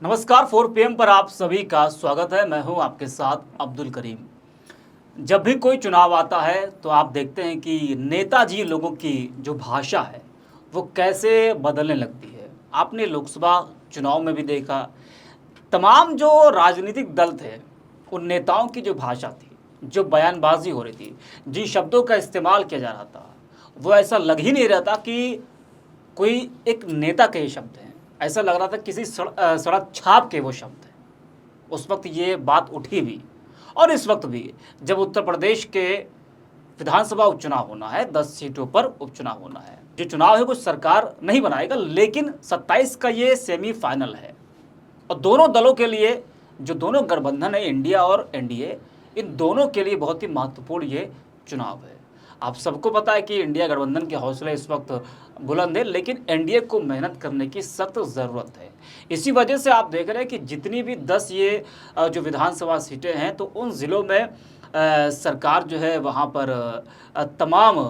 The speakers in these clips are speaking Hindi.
नमस्कार 4 PM पर आप सभी का स्वागत है। मैं हूं आपके साथ अब्दुल करीम। जब भी कोई चुनाव आता है तो आप देखते हैं कि नेताजी लोगों की जो भाषा है वो कैसे बदलने लगती है। आपने लोकसभा चुनाव में भी देखा, तमाम जो राजनीतिक दल थे उन नेताओं की जो भाषा थी, जो बयानबाजी हो रही थी, जिन शब्दों का इस्तेमाल किया जा रहा था, वो ऐसा लग ही नहीं रहा था कि कोई एक नेता के ये शब्द हैं। ऐसा लग रहा था किसी सड़क छाप के वो शब्द हैं। उस वक्त ये बात उठी भी, और इस वक्त भी जब उत्तर प्रदेश के विधानसभा उपचुनाव होना है, 10 सीटों पर उपचुनाव होना है। जो चुनाव है वो सरकार नहीं बनाएगा, लेकिन 27 का ये सेमीफाइनल है और दोनों दलों के लिए, जो दोनों गठबंधन है, इंडिया और एनडीए, इन दोनों के लिए बहुत ही महत्वपूर्ण ये चुनाव है। आप सबको पता है कि इंडिया गठबंधन के हौसले इस वक्त बुलंद है, लेकिन एनडीए को मेहनत करने की सख्त ज़रूरत है। इसी वजह से आप देख रहे हैं कि जितनी भी 10 ये जो विधानसभा सीटें हैं, तो उन ज़िलों में सरकार जो है वहाँ पर तमाम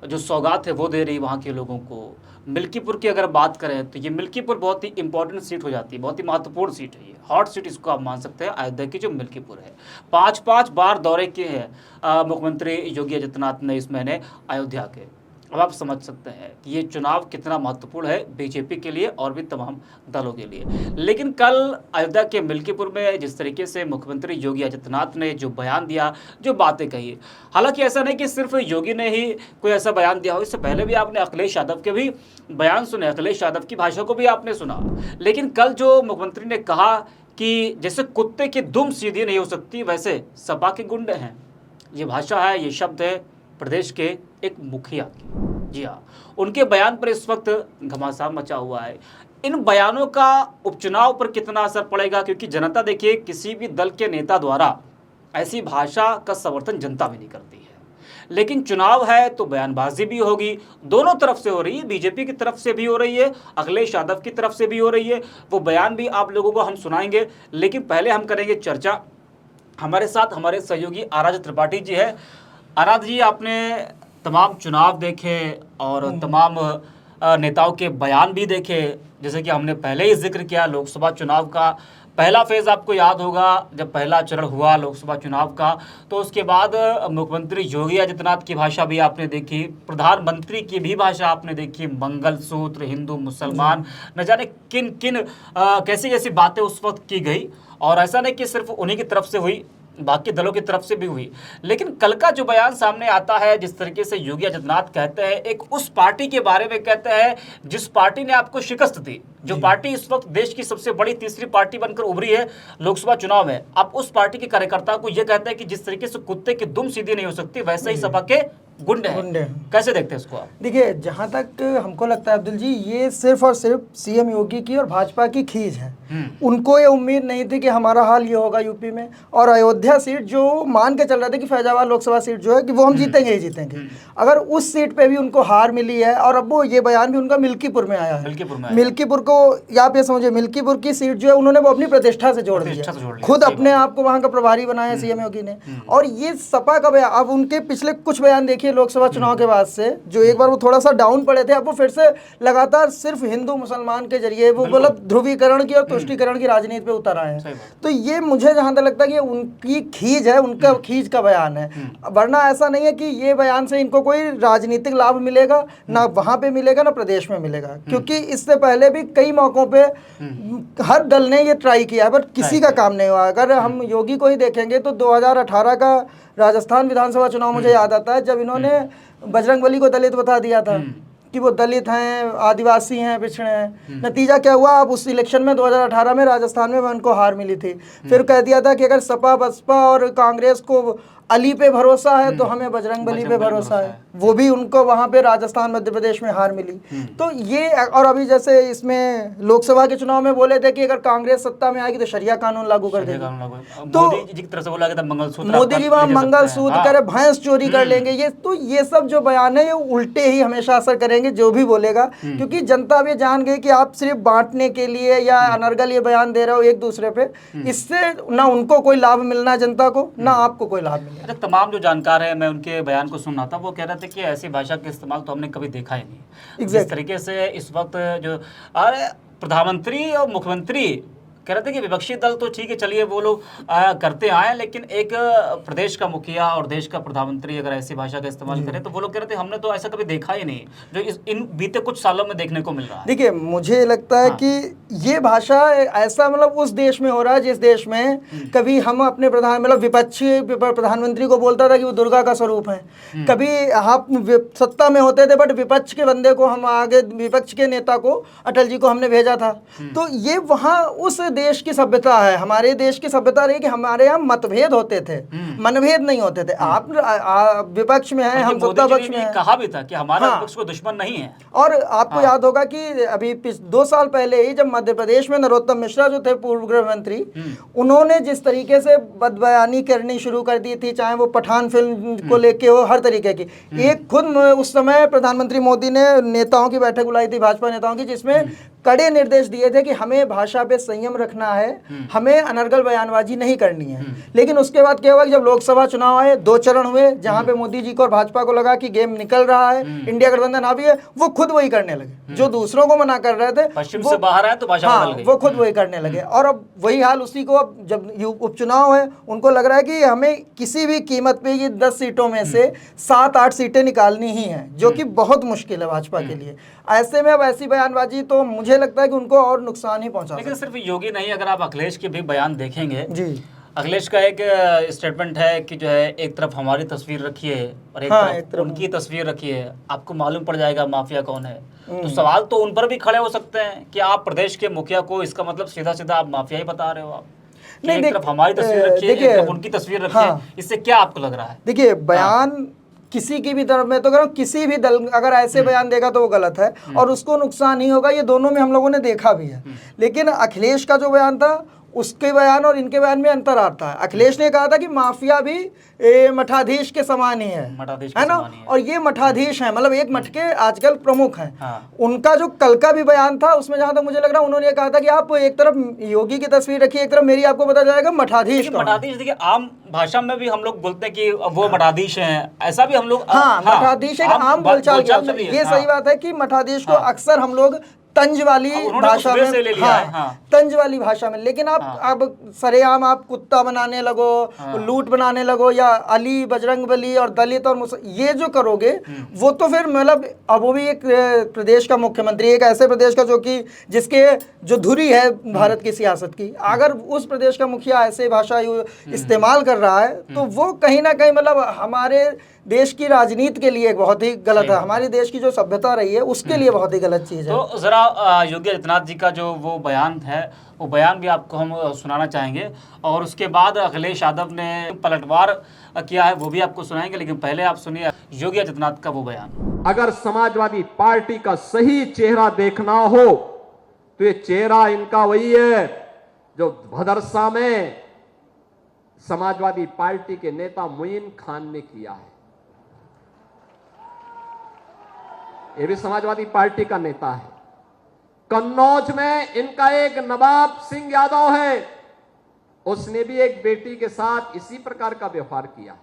जो सौगात है वो दे रही वहाँ के लोगों को। मिल्कीपुर की अगर बात करें तो ये मिल्कीपुर बहुत ही इंपॉर्टेंट सीट हो जाती है, बहुत ही महत्वपूर्ण सीट है। ये हॉट सीट इसको आप मान सकते हैं, अयोध्या की जो मिल्कीपुर है। 5-5 बार दौरे किए हैं मुख्यमंत्री योगी आदित्यनाथ ने इस महीने अयोध्या के। अब आप समझ सकते हैं कि ये चुनाव कितना महत्वपूर्ण है बीजेपी के लिए और भी तमाम दलों के लिए। लेकिन कल अयोध्या के मिल्कीपुर में जिस तरीके से मुख्यमंत्री योगी आदित्यनाथ ने जो बयान दिया, जो बातें कही, हालांकि ऐसा नहीं कि सिर्फ योगी ने ही कोई ऐसा बयान दिया हो, इससे पहले भी आपने अखिलेश यादव के भी बयान सुने, अखिलेश यादव की भाषा को भी आपने सुना। लेकिन कल जो मुख्यमंत्री ने कहा कि जैसे कुत्ते की दुम सीधी नहीं हो सकती, वैसे सपा के गुंडे हैं। ये भाषा है, ये शब्द है प्रदेश के एक मुखिया की। जी हाँ, उनके बयान पर इस वक्त घमासान मचा हुआ है। इन बयानों का उपचुनाव पर कितना असर पड़ेगा, क्योंकि जनता, देखिए, किसी भी दल के नेता द्वारा ऐसी भाषा का समर्थन जनता भी नहीं करती है। लेकिन चुनाव है तो बयानबाजी भी होगी, दोनों तरफ से हो रही है, बीजेपी की तरफ से भी हो रही है, अखिलेश यादव की तरफ से भी हो रही है। वो बयान भी आप लोगों को हम सुनाएंगे, लेकिन पहले हम करेंगे चर्चा। हमारे साथ हमारे सहयोगी आराध्य त्रिपाठी जी है। आराध्य जी, आपने तमाम चुनाव देखे और तमाम नेताओं के बयान भी देखे। जैसे कि हमने पहले ही जिक्र किया, लोकसभा चुनाव का पहला फेज़ आपको याद होगा, जब पहला चरण हुआ लोकसभा चुनाव का, तो उसके बाद मुख्यमंत्री योगी आदित्यनाथ की भाषा भी आपने देखी, प्रधानमंत्री की भी भाषा आपने देखी, मंगलसूत्र, हिंदू मुसलमान, न जाने किन किन कैसी कैसी बातें उस वक्त की गई। और ऐसा नहीं कि सिर्फ उन्हीं की तरफ से हुई, बाकी दलों की तरफ से भी हुई। लेकिन कल का जो बयान सामने आता है, जिस तरीके से योगी आदित्यनाथ कहते हैं, एक उस पार्टी के बारे में कहते हैं जिस पार्टी ने आपको शिकस्त दी, जो पार्टी इस वक्त देश की सबसे बड़ी तीसरी पार्टी बनकर उभरी है लोकसभा चुनाव में। अब उस पार्टी के कार्यकर्ता को यह कहते हैं कि जिस तरीके से कुत्ते की दुम सीधी नहीं हो सकती, वैसे ही सपा के गुंडे हैं। कैसे देखते हैं इसको आप? देखिए, जहाँ तक हमको लगता है अब्दुल जी, ये सिर्फ और सिर्फ सीएम योगी की और भाजपा की खींच है। उनको ये उम्मीद नहीं थी कि हमारा हाल ये होगा यूपी में। और अयोध्या सीट जो मान के चल रहे थे कि फैजाबाद लोकसभा सीट जो है कि वो हम जीतेंगे ही जीतेंगे, अगर उस सीट पे भी उनको हार मिली है, और अब वो ये बयान भी उनका मिल्कीपुर में आया है। मिल्कीपुर को आप ये समझिए, मिल्कीपुर की सीट जो है उन्होंने वो अपनी प्रतिष्ठा से जोड़ दिया, खुद अपने आप को वहाँ का प्रभारी बनाया सीएम योगी ने। और ये सपा का बयान, अब उनके पिछले कुछ बयान देखिए लोकसभा चुनाव के बाद से, जो एक बार वो थोड़ा सा डाउन पड़े थे, अब वो फिर से लगातार सिर्फ हिंदू मुसलमान के जरिए वो मतलब ध्रुवीकरण की और तुष्टीकरण की राजनीति पे उतर आए हैं। तो ये मुझे जहां तक लगता है कि उनकी खींच है, उनका खींच का बयान है। वरना ऐसा नहीं है कि ये बयान से इनको कोई राजनीतिक लाभ मिलेगा, ना वहां पे मिलेगा ना प्रदेश में मिलेगा, क्योंकि इससे पहले भी कई मौकों पे हर दल ने ये ट्राई किया है, बट किसी का काम नहीं हुआ। अगर हम योगी को ही देखेंगे तो 2018 का राजस्थान विधानसभा चुनाव मुझे याद आता है, जब इन्होंने बजरंगबली को दलित बता दिया था कि वो दलित हैं, आदिवासी हैं, पिछड़े हैं। नतीजा क्या हुआ, अब उस इलेक्शन में 2018 में राजस्थान में उनको हार मिली थी। फिर कह दिया था कि अगर सपा बसपा और कांग्रेस को अली पे भरोसा है तो हमें बजरंगबली पे भरोसा है। वो भी उनको वहाँ पे राजस्थान मध्य प्रदेश में हार मिली। तो ये, और अभी जैसे इसमें लोकसभा के चुनाव में बोले थे कि अगर कांग्रेस सत्ता में आएगी तो शरिया कानून लागू कर देगी। तो मोदी जी की तरफ से बोला गया था मंगलसूत्र, मोदी जी वहाँ मंगलसूत्र करे, भैंस चोरी कर लेंगे। ये सब जो बयान है ये उल्टे ही हमेशा असर करेंगे जो भी बोलेगा, क्योंकि जनता अब ये जान गई कि आप सिर्फ बांटने के लिए या अनर्गल ये बयान दे रहे हो एक दूसरे पे, इससे ना उनको कोई लाभ मिलना है जनता को, ना आपको कोई लाभ मिलना। अच्छा, तमाम जो जानकार हैं, मैं उनके बयान को सुन रहा था, वो कह रहे थे कि ऐसी भाषा का इस्तेमाल तो हमने कभी देखा ही नहीं। जिस तरीके से इस वक्त जो, अरे प्रधानमंत्री और मुख्यमंत्री कह रहे थे कि विपक्षी दल तो ठीक है, चलिए वो लोग करते आए, लेकिन एक प्रदेश का मुखिया और देश का प्रधानमंत्री अगर ऐसी भाषा का इस्तेमाल करें तो वो लोग कह रहे थे हमने तो ऐसा कभी देखा ही नहीं जो इन बीते कुछ सालों में देखने को मिल रहा है। देखिए, मुझे लगता है कि ये भाषा ऐसा मतलब उस देश में हो रहा है जिस देश में कभी हम अपने विपक्षी प्रधानमंत्री को बोलता था कि वो दुर्गा का स्वरूप है, कभी हम सत्ता में होते थे बट विपक्ष के बंदे को हम आगे, विपक्ष के नेता को, अटल जी को हमने भेजा था। तो ये वहाँ उस देश की सभ्यता है। हमारे देश की सभ्यता रही कि हमारे यहाँ मतभेद होते थे, मनभेद नहीं होते थे। आप विपक्ष में हैं, हम सत्ता पक्ष में हैं। कहा भी था कि हमारा विपक्ष को दुश्मन नहीं है। और आपको याद होगा कि अभी 2 साल पहले ही जब मध्य प्रदेश में नरोत्तम मिश्रा जो थे पूर्व गृह मंत्री, उन्होंने जिस तरीके से बदबयानी करनी शुरू कर दी थी, चाहे वो पठान फिल्म को लेके हो, हर तरीके की। एक खुद उस समय प्रधानमंत्री मोदी ने नेताओं की बैठक बुलाई थी, भाजपा नेताओं की, जिसमें कड़े निर्देश दिए थे कि हमें भाषा पे संयम रखना है, हमें अनर्गल बयानबाजी नहीं करनी है। लेकिन उसके बाद क्या हुआ कि जब लोकसभा चुनाव आए, 2 चरण हुए, जहां पे मोदी जी को और भाजपा को लगा कि गेम निकल रहा है, इंडिया गठबंधन हावी है, वो खुद वही करने लगे जो दूसरों को मना कर रहे थे। पश्चिम से बाहर आए तो भाषा बदल गई। वो खुद वही करने लगे। और अब वही हाल उसी को, अब जब उपचुनाव है, उनको लग रहा है कि हमें किसी भी कीमत पे ये 10 सीटों में से 7-8 सीटें निकालनी ही हैं, जो कि बहुत मुश्किल है भाजपा के लिए। ऐसे में अब ऐसी बयानबाजी तो मुझे लगता है कि उनको और नुकसान ही पहुंचा। लेकिन सिर्फ योगी नहीं, अगर आप अखिलेश के भी बयान देखेंगे जी, अखिलेश का एक स्टेटमेंट है कि जो है एक तरफ हमारी तस्वीर रखी है और एक तरफ उनकी तस्वीर रखी है, आपको मालूम पड़ जाएगा माफिया कौन है। तो सवाल तो उन पर भी खड़े हो सकते हैं कि आप प्रदेश के मुखिया को इसका मतलब सीधा सीधा आप माफिया ही बता रहे हो। आप एक तरफ हमारी तस्वीर रखी है, एक तरफ उनकी तस्वीर रखी है, इससे क्या आपको लग रहा है? देखिए, बयान किसी की भी तरफ में तो अगर किसी भी दल अगर ऐसे बयान देगा तो वो गलत है और उसको नुकसान ही होगा। ये दोनों में हम लोगों ने देखा भी है। लेकिन अखिलेश का जो बयान था, उसके बयान और इनके बयान में अंतर आता है। अखिलेश ने कहा था कि माफिया भी मठाधीश के समान ही है ना, और ये मठाधीश है, मतलब एक मठ के आजकल प्रमुख हैं। उनका जो कल का भी बयान था, उसमें जहां तक मुझे लग रहा है उन्होंने कहा था कि आप एक तरफ योगी की तस्वीर रखिए, एक तरफ मेरी, आपको पता जाएगा मठाधीश। मठाधीश देखिए, आम भाषा में भी हम लोग बोलते हैं कि वो मठाधीश हैं, ऐसा भी हम लोग। मठाधीश एक आम बोलचाल। ये सही बात है कि मठाधीश को अक्सर हम लोग तंज वाली भाषा में ले लिया तंज वाली भाषा में। लेकिन आप अब सरेआम आप कुत्ता बनाने लगो, लूट बनाने लगो, या अली, बजरंगबली और दलित और ये जो करोगे, वो तो फिर मतलब अब वो भी एक प्रदेश का मुख्यमंत्री, एक ऐसे प्रदेश का जो कि जिसके जो धुरी है भारत की सियासत की, अगर उस प्रदेश का मुखिया ऐसे भाषा इस्तेमाल कर रहा है तो वो कहीं ना कहीं मतलब हमारे देश की राजनीति के लिए बहुत ही गलत है। हमारे देश की जो सभ्यता रही है उसके लिए बहुत ही गलत चीज़ है। तो ज़रा योगी आदित्यनाथ जी का जो वो बयान है, वो बयान भी आपको हम सुनाना चाहेंगे, और उसके बाद अखिलेश यादव ने पलटवार किया है वो भी आपको सुनाएंगे। लेकिन पहले आप सुनिए योगी आदित्यनाथ का वो बयान। अगर समाजवादी पार्टी का सही चेहरा देखना हो तो ये चेहरा इनका वही है जो भदरसा में समाजवादी पार्टी के नेता मुइन खान ने किया है। ये भी समाजवादी पार्टी का नेता है। कन्नौज में इनका एक नवाब सिंह यादव है, उसने भी एक बेटी के साथ इसी प्रकार का व्यवहार किया है,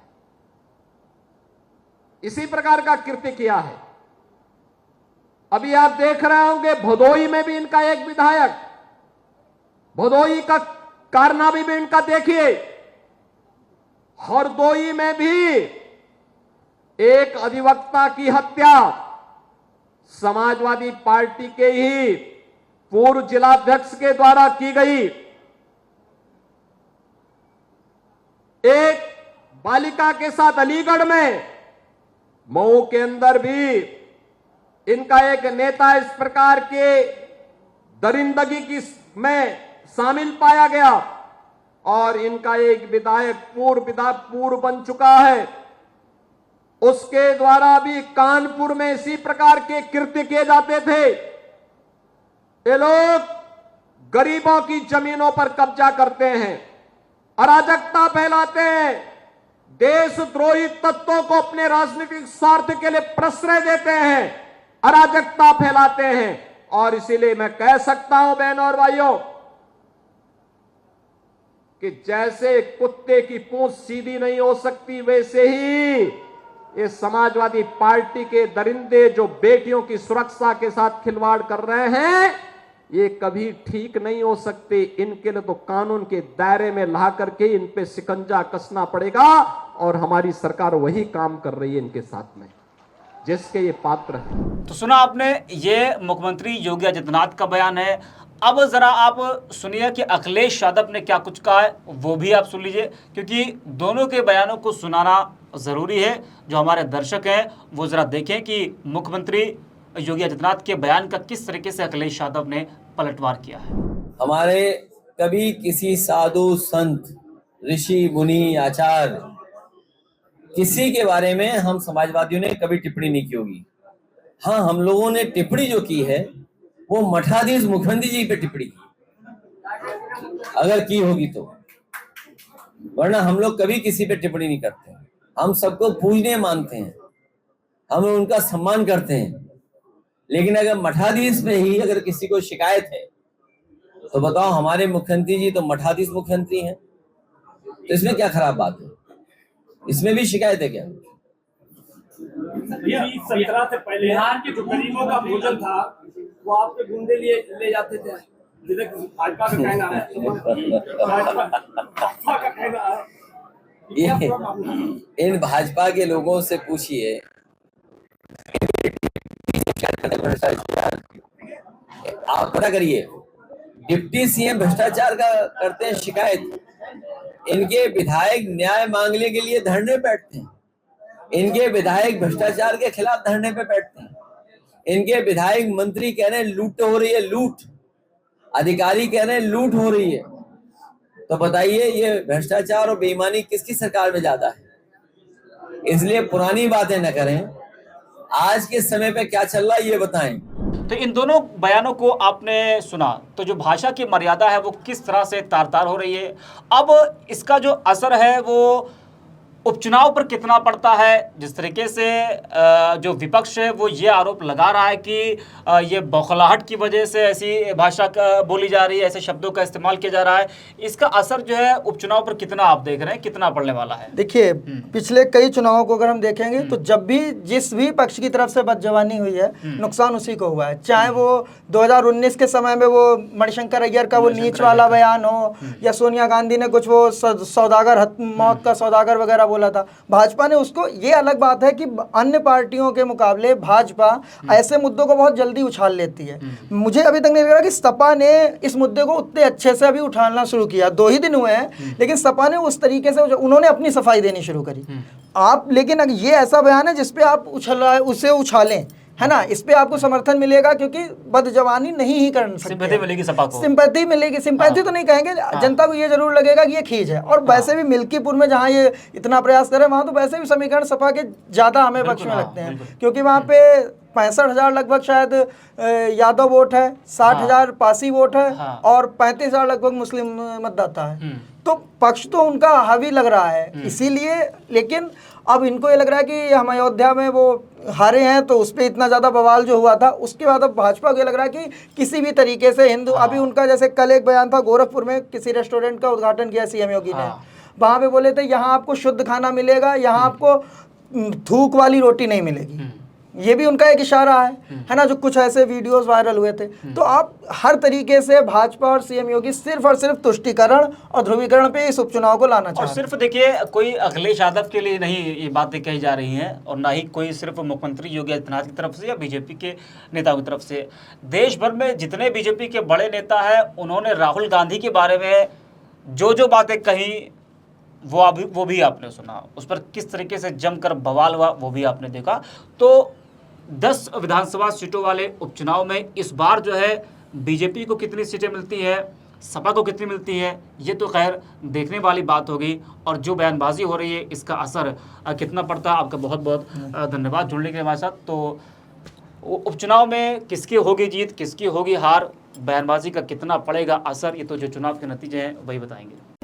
इसी प्रकार का कृत्य किया है। अभी आप देख रहे होंगे भदोई में भी इनका एक विधायक, भदोई का कारनामा भी इनका देखिए। हरदोई में भी एक अधिवक्ता की हत्या समाजवादी पार्टी के ही पूर्व जिलाध्यक्ष के द्वारा की गई। एक बालिका के साथ अलीगढ़ में, मऊ के अंदर भी इनका एक नेता इस प्रकार के दरिंदगी की में शामिल पाया गया, और इनका एक विधायक पूर्व बन चुका है, उसके द्वारा भी कानपुर में इसी प्रकार के कृत्य किए जाते थे। ये लोग गरीबों की जमीनों पर कब्जा करते हैं, अराजकता फैलाते हैं, देशद्रोही तत्वों को अपने राजनीतिक स्वार्थ के लिए प्रश्रय देते हैं, अराजकता फैलाते हैं। और इसीलिए मैं कह सकता हूं बहनों और भाइयों कि जैसे कुत्ते की पूंछ सीधी नहीं हो सकती, वैसे ही ये समाजवादी पार्टी के दरिंदे जो बेटियों की सुरक्षा के साथ खिलवाड़ कर रहे हैं, ये कभी ठीक नहीं हो सकते। इनके लिए तो कानून के दायरे में ला करके इन पे शिकंजा कसना पड़ेगा और हमारी सरकार वही काम कर रही है इनके साथ में जिसके ये पात्र हैं। तो सुना आपने, ये मुख्यमंत्री योगी आदित्यनाथ का बयान है। अब जरा आप सुनिए कि अखिलेश यादव ने क्या कुछ कहा है, वो भी आप सुन लीजिए, क्योंकि दोनों के बयानों को सुनाना ज़रूरी है। जो हमारे दर्शक हैं वो ज़रा देखें कि मुख्यमंत्री योगी आदित्यनाथ के बयान का किस तरीके से अखिलेश यादव ने पलटवार किया है। हमारे कभी किसी साधु संत ऋषि मुनि आचार्य किसी के बारे में हम समाजवादियों ने कभी टिप्पणी नहीं की होगी। हाँ, हम लोगों ने टिप्पणी जो की है वो मठाधीश मुख्यमंत्री जी पे टिप्पणी की, अगर की होगी तो, वरना हम लोग कभी किसी पे टिप्पणी नहीं करते। हम सबको पूजनीय मानते हैं, हम उनका सम्मान करते हैं, लेकिन अगर मठाधीश में ही अगर किसी को शिकायत है तो बताओ, हमारे मुख्यमंत्री जी तो मठाधीश मुख्यमंत्री हैं, तो इसमें क्या खराब बात है? इसमें भी शिकायत है क्या? 17 से पहले बिहार के जो गरीबों का भोजन था वो आपके गुंडे ले जाते थे। भाजपा का कहना है, भाजपा का कहना है, इन भाजपा के लोगों से पूछिए, आप पता करिए, डिप्टी सीएम भ्रष्टाचार का करते हैं शिकायत, इनके विधायक न्याय मांगने के लिए धरने बैठते हैं, इनके विधायक भ्रष्टाचार के खिलाफ धरने पे बैठते हैं, इनके विधायक मंत्री कह रहे हैं लूट हो रही है, लूट, अधिकारी कह रहे हैं लूट हो रही है। तो बताइए, ये भ्रष्टाचार और बेईमानी किसकी सरकार में ज्यादा है? इसलिए पुरानी बातें न करें, आज के समय पे क्या चल रहा है ये बताएं। तो इन दोनों बयानों को आपने सुना, तो जो भाषा की मर्यादा है वो किस तरह से तार तार हो रही है। अब इसका जो असर है वो उपचुनाव पर कितना पड़ता है। जिस तरीके से जो विपक्ष है वो ये आरोप लगा रहा है कि ये बौखलाहट की वजह से ऐसी भाषा बोली जा रही है, ऐसे शब्दों का इस्तेमाल किया जा रहा है, इसका असर जो है उपचुनाव पर कितना आप देख रहे हैं, कितना पड़ने वाला है? देखिए, पिछले कई चुनावों को अगर हम देखेंगे तो जब भी जिस भी पक्ष की तरफ से बदजवानी हुई है, नुकसान उसी को हुआ है। चाहे वो 2019 के समय में वो मणिशंकर अय्यर का वो नीच वाला बयान हो, या सोनिया गांधी ने कुछ वो सौदागर मौत का सौदागर वगैरह बोला था, भाजपा ने उसको, ये अलग बात है कि अन्य पार्टियों के मुकाबले भाजपा ऐसे मुद्दों को बहुत जल्दी उछाल लेती है। मुझे अभी तक नहीं लग रहा कि सपा ने इस मुद्दे को उतने अच्छे से अभी उछालना शुरू किया। 2 ही दिन हुए हैं, लेकिन सपा ने उस तरीके से उन्होंने अपनी सफाई देनी शुरू करी। आप लेकिन अगर ये ऐसा बयान है जिसपे आप उसे उछालें, है ना, इस पे आपको समर्थन मिलेगा, क्योंकि बदजवानी नहीं ही कर सकते। सिंपैथी मिलेगी सपा को, सिंपैथी मिलेगी, सिंपैथी तो नहीं कहेंगे, जनता को ये जरूर लगेगा कि ये खींच है। और वैसे भी मिल्कीपुर में जहाँ ये इतना प्रयास करे, वहाँ तो वैसे भी समीकरण सपा के ज्यादा हमें पक्ष में लगते हैं, क्योंकि वहाँ पे 65,000 लगभग शायद यादव वोट है, 60,000 पासी वोट है, और 35,000 लगभग मुस्लिम मतदाता है। तो पक्ष तो उनका हावी लग रहा है, इसीलिए। लेकिन अब इनको ये लग रहा है कि हम अयोध्या में वो हारे हैं, तो उस पर इतना ज़्यादा बवाल जो हुआ था, उसके बाद अब भाजपा को ये लग रहा है कि किसी भी तरीके से हिंदू, अभी उनका जैसे कल एक बयान था, गोरखपुर में किसी रेस्टोरेंट का उद्घाटन किया सीएम योगी ने, वहाँ पे बोले थे यहाँ आपको शुद्ध खाना मिलेगा, यहाँ आपको थूक वाली रोटी नहीं मिलेगी। ये भी उनका एक इशारा है ना, जो कुछ ऐसे वीडियोस वायरल हुए थे। तो आप हर तरीके से भाजपा और सीएम योगी सिर्फ और सिर्फ तुष्टीकरण और ध्रुवीकरण पे इस उपचुनाव को लाना चाहते हैं। और सिर्फ देखिए, कोई अखिलेश यादव के लिए नहीं ये बातें कही जा रही हैं, और ना ही कोई सिर्फ मुख्यमंत्री योगी आदित्यनाथ की तरफ से या बीजेपी के नेताओं की तरफ से। देश भर में जितने बीजेपी के बड़े नेता हैं, उन्होंने राहुल गांधी के बारे में जो बातें कही वो भी आपने सुना, उस पर किस तरीके से जमकर बवाल हुआ वो भी आपने देखा। तो 10 विधानसभा सीटों वाले उपचुनाव में इस बार जो है बीजेपी को कितनी सीटें मिलती है, सपा को कितनी मिलती है, ये तो खैर देखने वाली बात होगी। और जो बयानबाजी हो रही है, इसका असर कितना पड़ता है। आपका बहुत बहुत धन्यवाद जुड़ने के लिए हमारे साथ। तो उपचुनाव में किसकी होगी जीत, किसकी होगी हार, बयानबाजी का कितना पड़ेगा असर, ये तो जो चुनाव के नतीजे हैं वही बताएंगे।